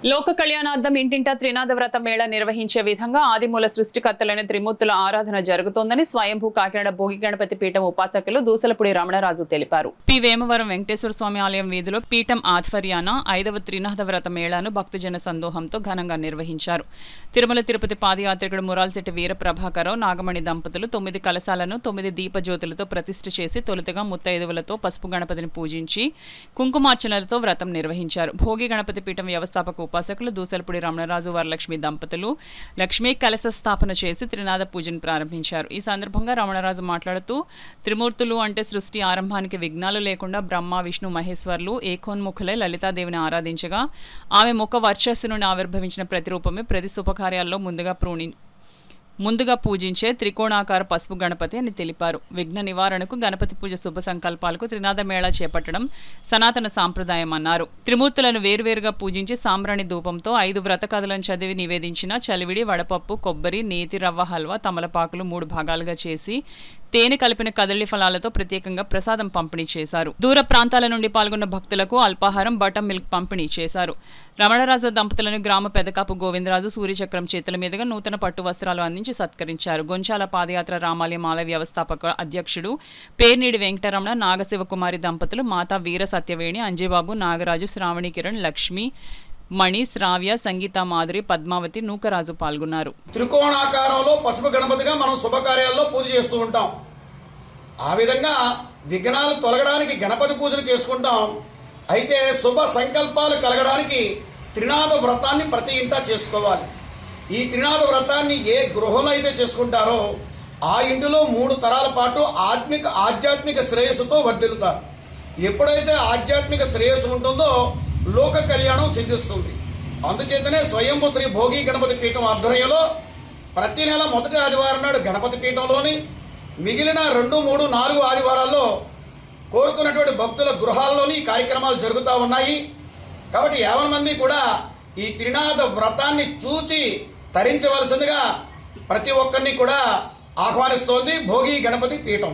లోక కళ్యాణార్థం ఇంటింటా త్రినాద వ్రత మేళ నిర్వహించే విధంగా ఆదిమూల సృష్టికర్తలైన త్రిమూర్తుల ఆరాధన జరుగుతోందని స్వయంభూ కాకినాడ భోగి గణపతి పీఠం ఉపాసకులు దూసలపూడి రమణరాజు తెలిపారు. పి వేమవరం వెంకటేశ్వర స్వామి ఆలయం వీధిలో పీఠం ఆధ్వర్యాన 5వ త్రినాద వ్రత మేళాను భక్తజన సందోహంతో ఘనంగా నిర్వహించారు. తిరుమల తిరుపతి పాదయాత్రికుడు మురాల్శెట్టి వీర ప్రభాకరరావు నాగమణి దంపతులు 9 కలశాలను 9 దీపజ్యోతులతో ప్రతిష్ఠ చేసి తొలుతగా ముత్తైదువులతో పసుపు గణపతిని పూజించి కుంకుమార్చనలతో వ్రతం నిర్వహించారు. భోగి గణపతి పీఠం వ్యవస్థాపక ఉపాసకులు దూసలపూడి రమణరాజు వరలక్ష్మి దంపతులు లక్ష్మీ కలశ స్థాపన చేసి త్రినాద పూజను ప్రారంభించారు. ఈ సందర్భంగా రమణరాజు మాట్లాడుతూ త్రిమూర్తులు అంటే సృష్టి ఆరంభానికి విఘ్నాలు లేకుండా బ్రహ్మ విష్ణు మహేశ్వర్లు ఏకోన్ముఖులై లలితాదేవిని ఆరాధించగా ఆమె ముఖ వర్చస్సు నుండి ఆవిర్భవించిన ప్రతిరూపమే ప్రతి శుభకార్యాల్లో ముందుగా పూజించే త్రికోణాకార పసుపు గణపతి అని తెలిపారు. విఘ్న నివారణకు గణపతి పూజ శుభ సంకల్పాలకు త్రినాద మేళా చేపట్టడం సనాతన సాంప్రదాయం అన్నారు. త్రిమూర్తులను వేరువేరుగా పూజించి సాంబ్రాణి ధూపంతో 5 వ్రత కథలను చదివి నివేదించిన చలివిడి, వడపప్పు, కొబ్బరి, నేతి రవ్వ హల్వా, తమలపాకులు 3 భాగాలుగా చేసి తేనె కలిపిన కదలి ఫలాలతో ప్రత్యేకంగా ప్రసాదం పంపిణీ చేశారు. దూర ప్రాంతాల నుండి పాల్గొన్న భక్తులకు అల్పాహారం, బటర్ మిల్క్ పంపిణీ చేశారు. రమణరాజు దంపతులను గ్రామ పెదకాపు గోవిందరాజు సూర్యచక్రం చేతుల మీదుగా నూతన పట్టు వస్త్రాలు అందించి సత్కరించారు. గొంచాల పాదయాత్ర రామాలయం ఆలయ వ్యవస్థాపక అధ్యక్షుడు పేర్నీడి వెంకటరమణ, నాగశివకుమారి దంపతులు, మాతా వీర సత్యవేణి, అంజేబాబు, నాగరాజు, శ్రావణి కిరణ్, లక్ష్మి, మణి, శ్రావ్య, సంగీత, మాధురి, పద్మావతి, నూకరాజు పాల్గొన్నారు. త్రికోణాకారంలో పసుపు గణపతిగా మనం శుభకార్యాల్లో పూజ చేస్తూ ఉంటాం. ఆ విధంగా విఘ్నాలు తొలగడానికి గణపతి పూజలు చేసుకుంటాం. అయితే శుభ సంకల్పాలు కలగడానికి త్రినాద వ్రతాన్ని ప్రతి ఇంటా చేసుకోవాలి. ఈ త్రినాద వ్రతాన్ని ఏ గృహంలో అయితే చేసుకుంటారో ఆ ఇంటిలో 3 తరాల పాటు ఆధ్యాత్మిక శ్రేయస్సుతో వర్ధిల్లుతారు. ఎప్పుడైతే ఆధ్యాత్మిక శ్రేయస్సు ఉంటుందో లోక కళ్యాణం సిద్ధిస్తుంది. అందుచేతనే స్వయంభూ శ్రీ భోగి గణపతి పీఠం ఆధ్వర్యంలో ప్రతి నెల మొదటి ఆదివారం నాడు గణపతి పీఠంలోని మిగిలిన 2, 3, 4 ఆదివారాల్లో కోరుకున్నటువంటి భక్తుల గృహాల్లోని కార్యక్రమాలు జరుగుతూ ఉన్నాయి. కాబట్టి 50 మంది కూడా ఈ త్రినాద వ్రతాన్ని చూచి తరించవలసిందిగా ప్రతి ఒక్కరిని కూడా ఆహ్వానిస్తోంది భోగి గణపతి పీఠం.